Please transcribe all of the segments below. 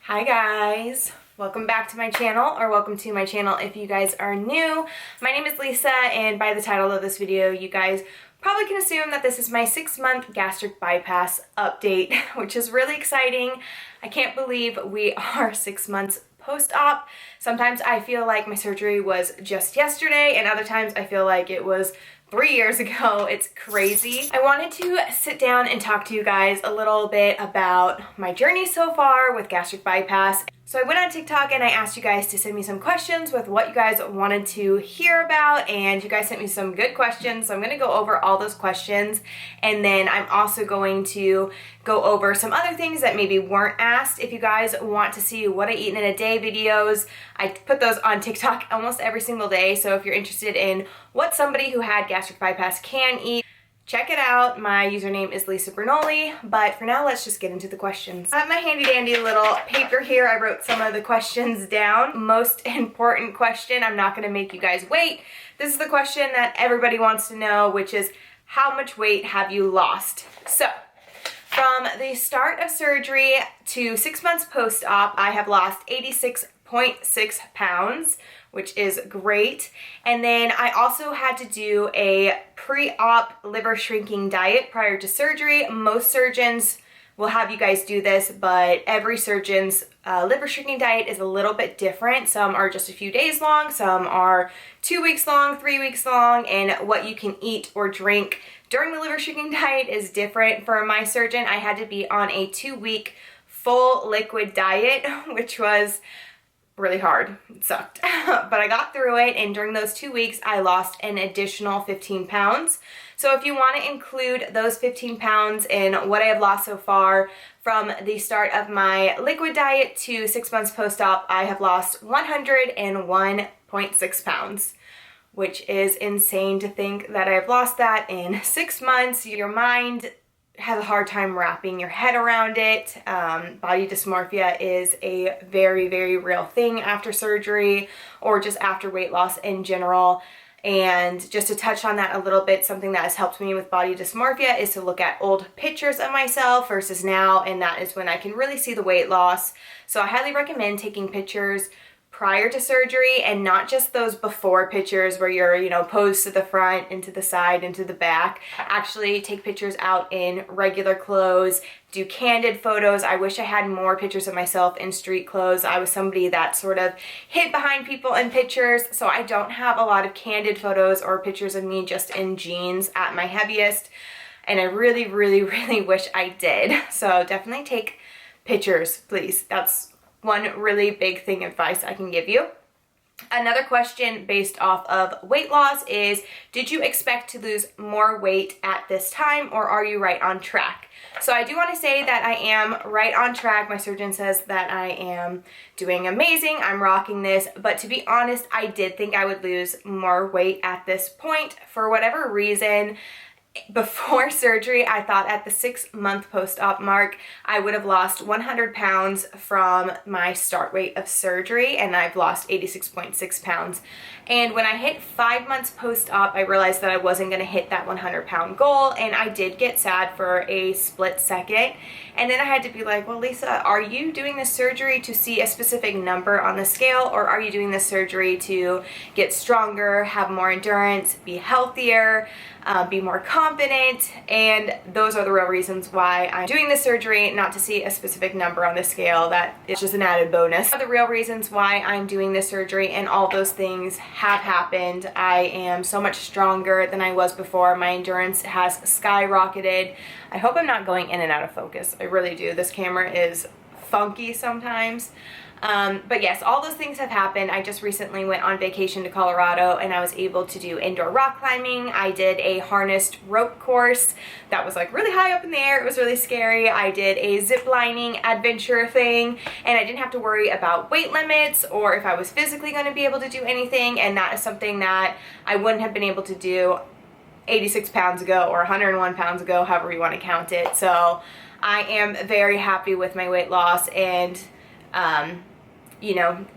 Hi guys, welcome back to my channel, or welcome to my channel if you guys are new. My name is Lisa, and by the title of this video you guys probably can assume that this is my 6-month gastric bypass update, which is really exciting. I can't believe we are 6 months post-op. Sometimes I feel like my surgery was just yesterday, and other times I feel like it was 3 years ago. It's crazy. I wanted to sit down and talk to you guys a little bit about my journey so far with gastric bypass. So I went on TikTok and I asked you guys to send me some questions with what you guys wanted to hear about, and you guys sent me some good questions. So I'm going to go over all those questions, and then I'm also going to go over some other things that maybe weren't asked. If you guys want to see what I eat in a day videos, I put those on TikTok almost every single day. So if you're interested in what somebody who had gastric bypass can eat, check it out. My username is Lisa Bernoulli, but for now, let's just get into the questions. I have my handy dandy little paper here. I wrote some of the questions down. Most important question, I'm not gonna make you guys wait. This is the question that everybody wants to know, which is, how much weight have you lost? So, from the start of surgery to 6 months post-op, I have lost 86.6 pounds, which is great. And then I also had to do a pre-op liver shrinking diet prior to surgery. Most surgeons will have you guys do this, but every surgeon's liver shrinking diet is a little bit different. Some are just a few days long, some are 2 weeks long, 3 weeks long, and what you can eat or drink during the liver shrinking diet is different. For my surgeon, I had to be on a 2-week full liquid diet, which was really hard. It sucked. But I got through it, and during those 2 weeks I lost an additional 15 pounds. So if you want to include those 15 pounds in what I have lost so far from the start of my liquid diet to 6 months post-op, I have lost 101.6 pounds, which is insane to think that I've lost that in 6 months. Your mind has a hard time wrapping your head around it. Body dysmorphia is a very, very real thing after surgery, or just after weight loss in general. And just to touch on that a little bit, something that has helped me with body dysmorphia is to look at old pictures of myself versus now, and that is when I can really see the weight loss. So I highly recommend taking pictures prior to surgery, and not just those before pictures where you're, posed to the front, into the side, into the back. Actually take pictures out in regular clothes, do candid photos. I wish I had more pictures of myself in street clothes. I was somebody that sort of hid behind people in pictures, so I don't have a lot of candid photos or pictures of me just in jeans at my heaviest, and I really, really, really wish I did. So definitely take pictures, please. That's one really big thing advice I can give you. Another question based off of weight loss is, did you expect to lose more weight at this time, or are you right on track? So I do want to say that I am right on track. My surgeon says that I am doing amazing. I'm rocking this. But to be honest, I did think I would lose more weight at this point. For whatever reason, before surgery, I thought at the 6-month post-op mark, I would have lost 100 pounds from my start weight of surgery, and I've lost 86.6 pounds. And when I hit 5 months post-op, I realized that I wasn't going to hit that 100-pound goal, and I did get sad for a split second. And then I had to be like, well, Lisa, are you doing this surgery to see a specific number on the scale, or are you doing this surgery to get stronger, have more endurance, be healthier, be more confident? And those are the real reasons why I'm doing this surgery, not to see a specific number on the scale. That is just an added bonus. The real reasons why I'm doing this surgery, and all those things have happened. I am so much stronger than I was before. My endurance has skyrocketed. I hope I'm not going in and out of focus. I really do. This camera is funky sometimes. But yes, all those things have happened. I just recently went on vacation to Colorado, and I was able to do indoor rock climbing. I did a harnessed rope course that was like really high up in the air. It was really scary. I did a zip lining adventure thing, and I didn't have to worry about weight limits or if I was physically going to be able to do anything. And that is something that I wouldn't have been able to do 86 pounds ago or 101 pounds ago, however you want to count it. So I am very happy with my weight loss, and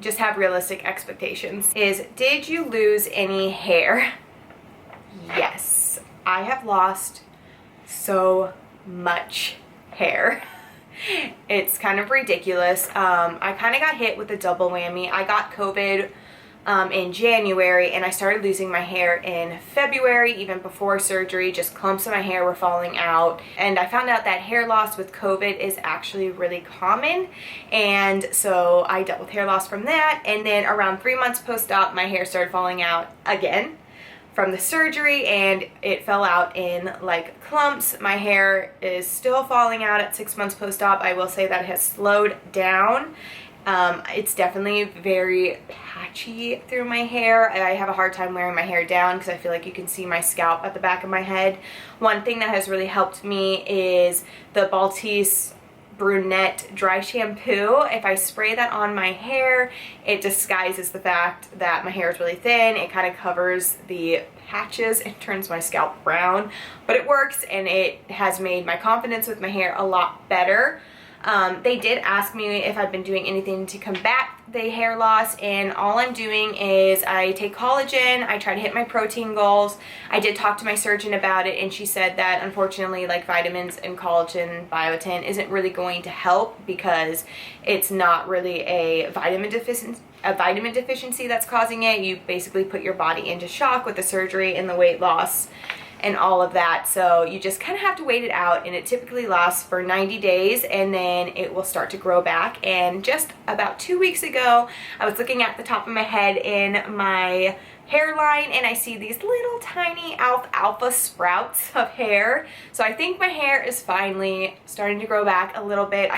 just have realistic expectations. Did you lose any hair? Yes, I have lost so much hair. It's kind of ridiculous. I kind of got hit with a double whammy. I got COVID in January, and I started losing my hair in February, even before surgery. Just clumps of my hair were falling out, and I found out that hair loss with COVID is actually really common, and so I dealt with hair loss from that. And then around 3 months post-op, my hair started falling out again from the surgery, and it fell out in like clumps. My hair is still falling out at 6 months post-op. I will say that it has slowed down. It's definitely very patchy through my hair. I have a hard time wearing my hair down because I feel like you can see my scalp at the back of my head. One thing that has really helped me is the Baltise Brunette dry shampoo. If I spray that on my hair, it disguises the fact that my hair is really thin. It kind of covers the patches and turns my scalp brown, but it works, and it has made my confidence with my hair a lot better. They did ask me if I've been doing anything to combat the hair loss, and all I'm doing is I take collagen. I try to hit my protein goals. I did talk to my surgeon about it, and she said that unfortunately, like vitamins and collagen, biotin isn't really going to help because it's not really a vitamin deficiency that's causing it. You basically put your body into shock with the surgery and the weight loss and all of that, so you just kind of have to wait it out, and it typically lasts for 90 days, and then it will start to grow back. And just about 2 weeks ago, I was looking at the top of my head in my hairline, and I see these little tiny alfalfa sprouts of hair, so I think my hair is finally starting to grow back a little bit.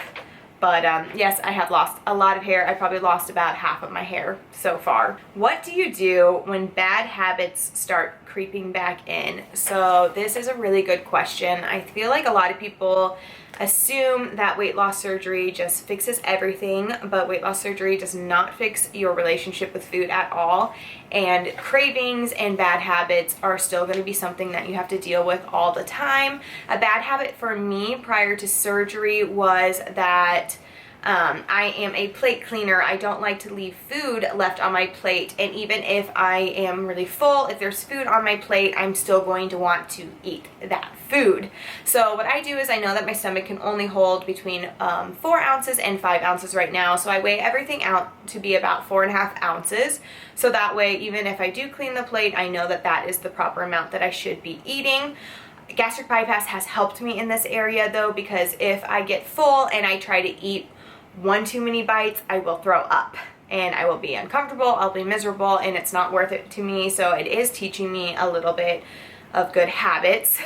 But yes, I have lost a lot of hair. I probably lost about half of my hair so far. What do you do when bad habits start creeping back in? So this is a really good question. I feel like a lot of people assume that weight loss surgery just fixes everything, but weight loss surgery does not fix your relationship with food at all. And cravings and bad habits are still going to be something that you have to deal with all the time. A bad habit for me prior to surgery was that I am a plate cleaner. I don't like to leave food left on my plate, and even if I am really full, if there's food on my plate, I'm still going to want to eat that food. So what I do is I know that my stomach can only hold between 4 ounces and 5 ounces right now, so I weigh everything out to be about 4.5 ounces. So that way, even if I do clean the plate, I know that that is the proper amount that I should be eating. Gastric bypass has helped me in this area though, because if I get full and I try to eat one too many bites, I will throw up and I will be uncomfortable, I'll be miserable, and it's not worth it to me. So it is teaching me a little bit of good habits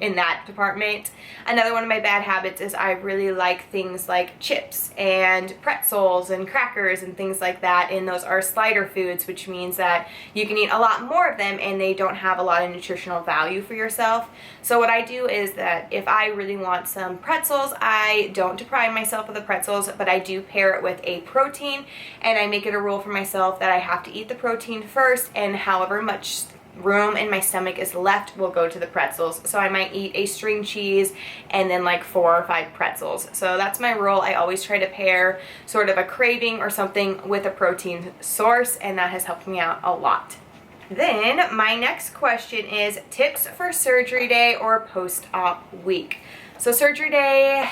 in that department. Another one of my bad habits is I really like things like chips and pretzels and crackers and things like that, and those are slider foods, which means that you can eat a lot more of them and they don't have a lot of nutritional value for yourself. So what I do is that if I really want some pretzels, I don't deprive myself of the pretzels, but I do pair it with a protein, and I make it a rule for myself that I have to eat the protein first, and however much room in my stomach is left will go to the pretzels. So I might eat a string cheese and then like 4 or 5 pretzels. So that's my rule. I always try to pair sort of a craving or something with a protein source, and that has helped me out a lot. Then my next question is tips for surgery day or post-op week. So surgery day,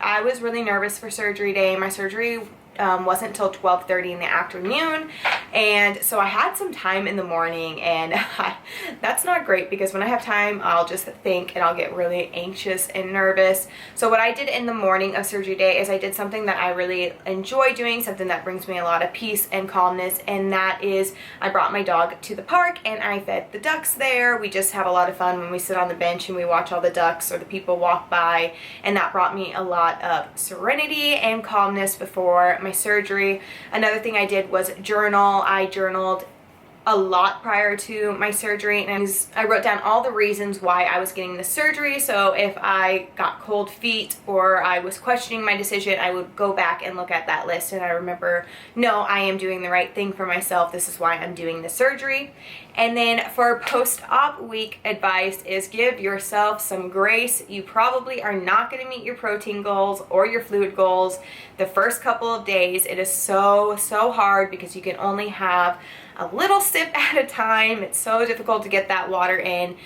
I was really nervous for surgery day. My surgery wasn't until 12:30 in the afternoon, and so I had some time in the morning, and that's not great because when I have time I'll just think and I'll get really anxious and nervous. So what I did in the morning of surgery day is I did something that I really enjoy doing, something that brings me a lot of peace and calmness, and that is I brought my dog to the park and I fed the ducks there. We just have a lot of fun when we sit on the bench and we watch all the ducks or the people walk by, and that brought me a lot of serenity and calmness before my surgery. Another thing I did was journal. I journaled a lot prior to my surgery, and I wrote down all the reasons why I was getting the surgery. So if I got cold feet or I was questioning my decision, I would go back and look at that list, and I remember, no, I am doing the right thing for myself. This is why I'm doing the surgery. And then for post-op week advice is give yourself some grace. You probably are not going to meet your protein goals or your fluid goals the first couple of days. It is so hard because you can only have a little sip at a time. It's so difficult to get that water in.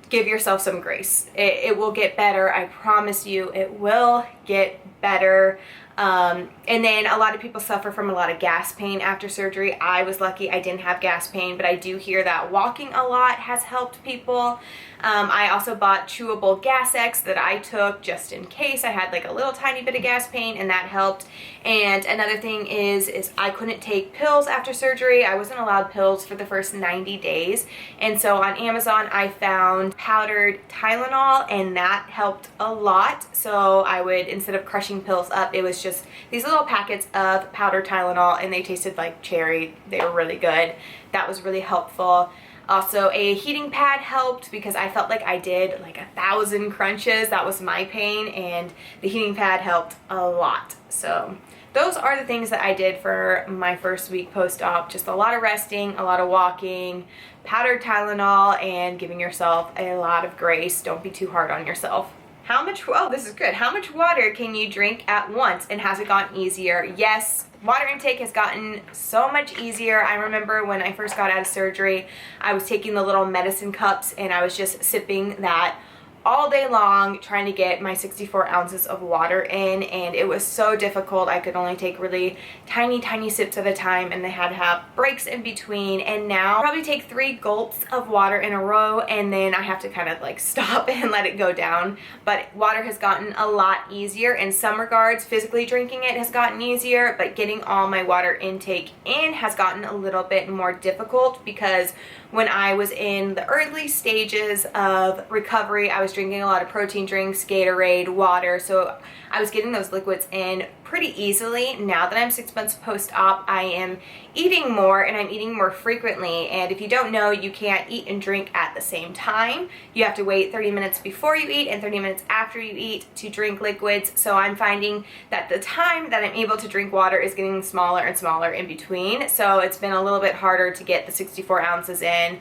give yourself some grace. It will get better. I promise you, it will get better. And then a lot of people suffer from a lot of gas pain after surgery. I was lucky I didn't have gas pain, but I do hear that walking a lot has helped people. I also bought chewable Gas-X that I took just in case I had like a little tiny bit of gas pain, and that helped. And another thing is I couldn't take pills after surgery. I wasn't allowed pills for the first 90 days. And so on Amazon, I found powdered Tylenol, and that helped a lot. So I would, instead of crushing pills up, it was just these little packets of powdered Tylenol, and they tasted like cherry. They were really good. That was really helpful. Also, a heating pad helped because I felt like I did like 1,000 crunches. That was my pain, and the heating pad helped a lot. So those are the things that I did for my first week post-op. Just a lot of resting, a lot of walking, powdered Tylenol, and giving yourself a lot of grace. Don't be too hard on yourself. How much, oh, this is good. How much water can you drink at once, and has it gotten easier? Yes, water intake has gotten so much easier. I remember when I first got out of surgery, I was taking the little medicine cups, and I was just sipping that all day long, trying to get my 64 ounces of water in, and it was so difficult. I could only take really tiny sips at a time, and they had to have breaks in between. And now I probably take 3 gulps of water in a row, and then I have to kind of like stop and let it go down. But water has gotten a lot easier in some regards. Physically drinking it has gotten easier, but getting all my water intake in has gotten a little bit more difficult, because when I was in the early stages of recovery, I was drinking a lot of protein drinks, Gatorade, water, so I was getting those liquids in pretty easily. Now that I'm 6 months post-op, I am eating more, and I'm eating more frequently. And if you don't know, you can't eat and drink at the same time. You have to wait 30 minutes before you eat and 30 minutes after you eat to drink liquids. So I'm finding that the time that I'm able to drink water is getting smaller and smaller in between. So it's been a little bit harder to get the 64 ounces in.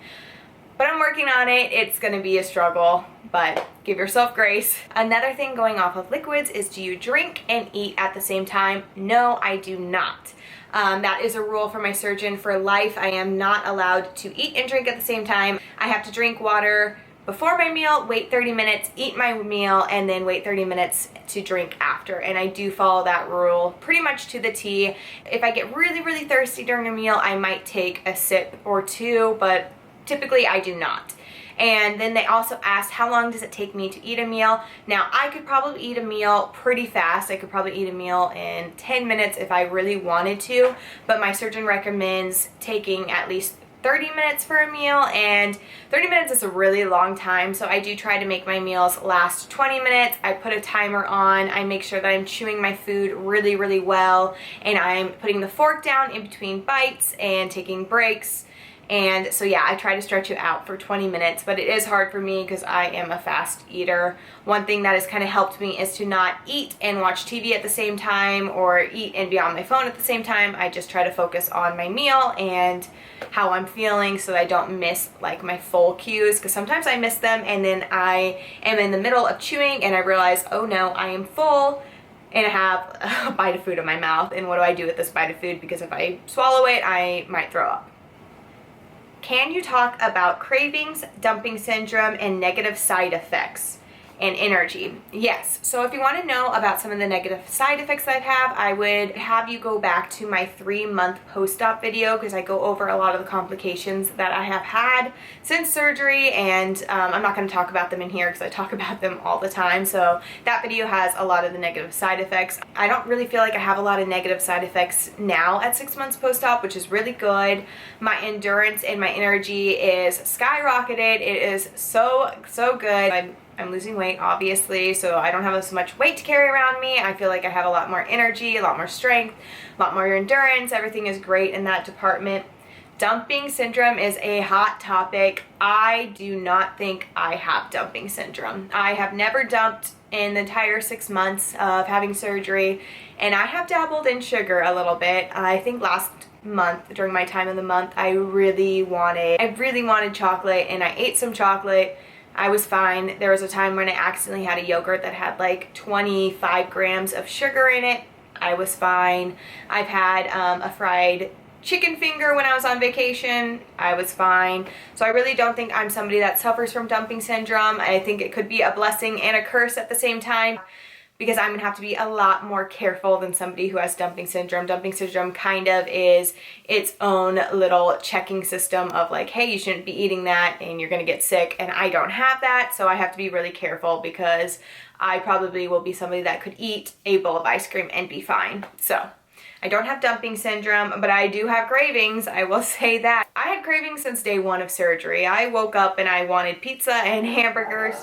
But I'm working on it. It's going to be a struggle, but give yourself grace. Another thing going off of liquids is, do you drink and eat at the same time? No, I do not. That is a rule for my surgeon for life. I am not allowed to eat and drink at the same time. I have to drink water before my meal, wait 30 minutes, eat my meal, and then wait 30 minutes to drink after. And I do follow that rule pretty much to the T. If I get really thirsty during a meal, I might take a sip or two, but typically I do not. And then they also asked, how long does it take me to eat a meal? Now, I could probably eat a meal pretty fast. I could probably eat a meal in 10 minutes if I really wanted to, but my surgeon recommends taking at least 30 minutes for a meal, and 30 minutes is a really long time, so I do try to make my meals last 20 minutes. I put a timer on. I make sure that I'm chewing my food really well, and I'm putting the fork down in between bites and taking breaks. And so yeah, I try to stretch it out for 20 minutes, but it is hard for me because I am a fast eater. One thing that has kind of helped me is to not eat and watch TV at the same time, or eat and be on my phone at the same time. I just try to focus on my meal and how I'm feeling, so that I don't miss like my full cues, because sometimes I miss them, and then I am in the middle of chewing and I realize, oh no, I am full, and I have a bite of food in my mouth, and what do I do with this bite of food? Because if I swallow it, I might throw up. Can you talk about cravings, dumping syndrome, and negative side effects and energy? Yes. So if you want to know about some of the negative side effects that I have, I would have you go back to my 3-month post-op video, because I go over a lot of the complications that I have had since surgery, and I'm not going to talk about them in here because I talk about them all the time. So that video has a lot of the negative side effects. I don't really feel like I have a lot of negative side effects now at 6 months post-op, which is really good. My endurance and my energy is skyrocketed. It is so good. I'm losing weight, obviously, so I don't have as much weight to carry around me. I feel like I have a lot more energy, a lot more strength, a lot more endurance. Everything is great in that department. Dumping syndrome is a hot topic. I do not think I have dumping syndrome. I have never dumped in the entire 6 months of having surgery, and I have dabbled in sugar a little bit. I think last month, during my time of the month, I really wanted chocolate, and I ate some chocolate. I was fine. There was a time when I accidentally had a yogurt that had like 25 grams of sugar in it. I was fine. I've had a fried chicken finger when I was on vacation. I was fine. So I really don't think I'm somebody that suffers from dumping syndrome. I think it could be a blessing and a curse at the same time, because I'm gonna have to be a lot more careful than somebody who has dumping syndrome. Dumping syndrome kind of is its own little checking system of like, hey, you shouldn't be eating that and you're gonna get sick, and I don't have that, so I have to be really careful because I probably will be somebody that could eat a bowl of ice cream and be fine. So I don't have dumping syndrome, but I do have cravings, I will say that. I had cravings since day one of surgery. I woke up and I wanted pizza and hamburgers.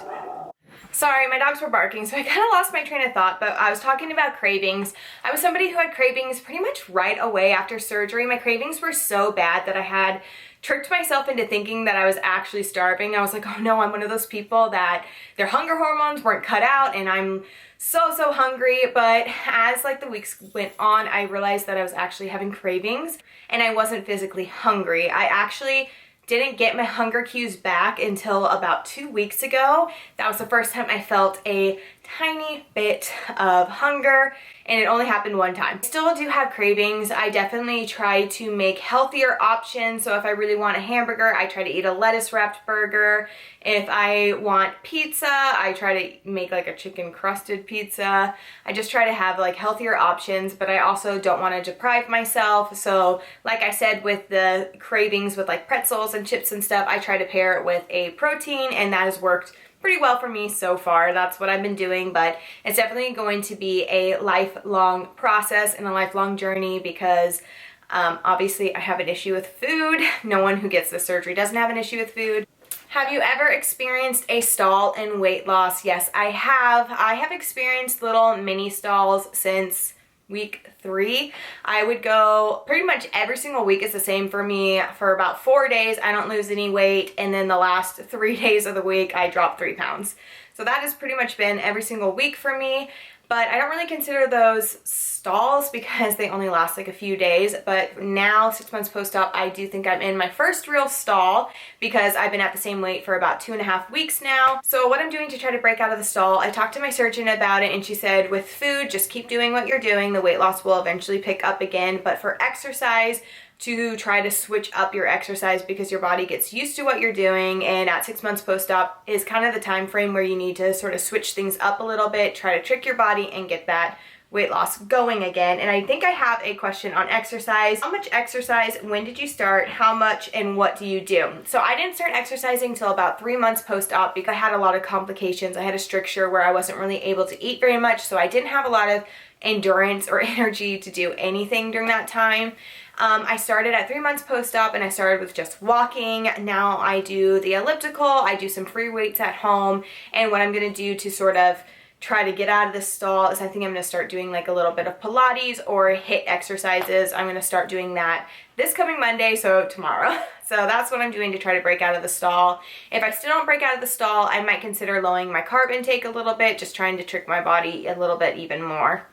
Sorry, my dogs were barking, so I kind of lost my train of thought, but I was talking about cravings. I was somebody who had cravings pretty much right away after surgery. My cravings were so bad that I had tricked myself into thinking that I was actually starving. I was like, oh no, I'm one of those people that their hunger hormones weren't cut out and I'm so hungry. But as like the weeks went on, I realized that I was actually having cravings and I wasn't physically hungry. I actually didn't get my hunger cues back until about 2 weeks ago. That was the first time I felt a tiny bit of hunger, and it only happened one time. I still do have cravings. I definitely try to make healthier options. So if I really want a hamburger, I try to eat a lettuce wrapped burger. If I want pizza, I try to make like a chicken crusted pizza. I just try to have like healthier options, but I also don't want to deprive myself. So like I said, with the cravings with like pretzels and chips and stuff, I try to pair it with a protein, and that has worked pretty well for me so far. That's what I've been doing, but it's definitely going to be a lifelong process and a lifelong journey because obviously I have an issue with food. No one who gets this surgery doesn't have an issue with food. Have you ever experienced a stall in weight loss? Yes, I have. I have experienced little mini stalls since week 3. I would go pretty much every single week is the same for me. For about 4 days, I don't lose any weight. And then the last 3 days of the week, I drop 3 pounds. So that has pretty much been every single week for me. But I don't really consider those stalls because they only last like a few days. But now, 6 months post-op, I do think I'm in my first real stall because I've been at the same weight for about 2.5 weeks now. So what I'm doing to try to break out of the stall, I talked to my surgeon about it and she said with food, just keep doing what you're doing. The weight loss will eventually pick up again. But for exercise, to try to switch up your exercise because your body gets used to what you're doing, and at 6 months post-op is kind of the time frame where you need to sort of switch things up a little bit, try to trick your body and get that weight loss going again. And I think I have a question on exercise. How much exercise? When did you start? How much? And what do you do? So I didn't start exercising until about 3 months post-op because I had a lot of complications. I had a stricture where I wasn't really able to eat very much, so I didn't have a lot of endurance or energy to do anything during that time. I started at 3 months post-op and I started with just walking. Now I do the elliptical, I do some free weights at home, and what I'm gonna do to sort of try to get out of this stall is I think I'm gonna start doing like a little bit of Pilates or HIIT exercises. I'm gonna start doing that this coming Monday, so tomorrow. So that's what I'm doing to try to break out of the stall. If I still don't break out of the stall, I might consider lowering my carb intake a little bit, just trying to trick my body a little bit even more.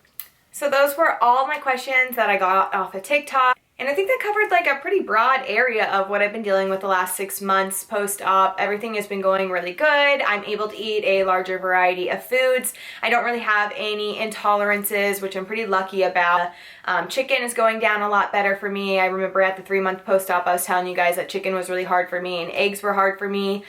So those were all my questions that I got off of TikTok. And I think that covered like a pretty broad area of what I've been dealing with the last 6 months post-op. Everything has been going really good. I'm able to eat a larger variety of foods. I don't really have any intolerances, which I'm pretty lucky about. Chicken is going down a lot better for me. I remember at the 3 month post-op I was telling you guys that chicken was really hard for me and eggs were hard for me.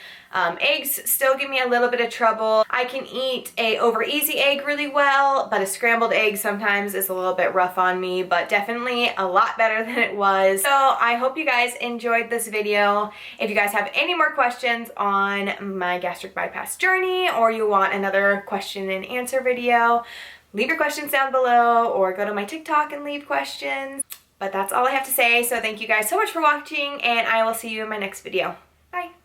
Eggs still give me a little bit of trouble. I can eat a over easy egg really well, but a scrambled egg sometimes is a little bit rough on me, but definitely a lot better than it was. So I hope you guys enjoyed this video. If you guys have any more questions on my gastric bypass journey, or you want another question and answer video, leave your questions down below or go to my TikTok and leave questions. But that's all I have to say. So thank you guys so much for watching, and I will see you in my next video. Bye.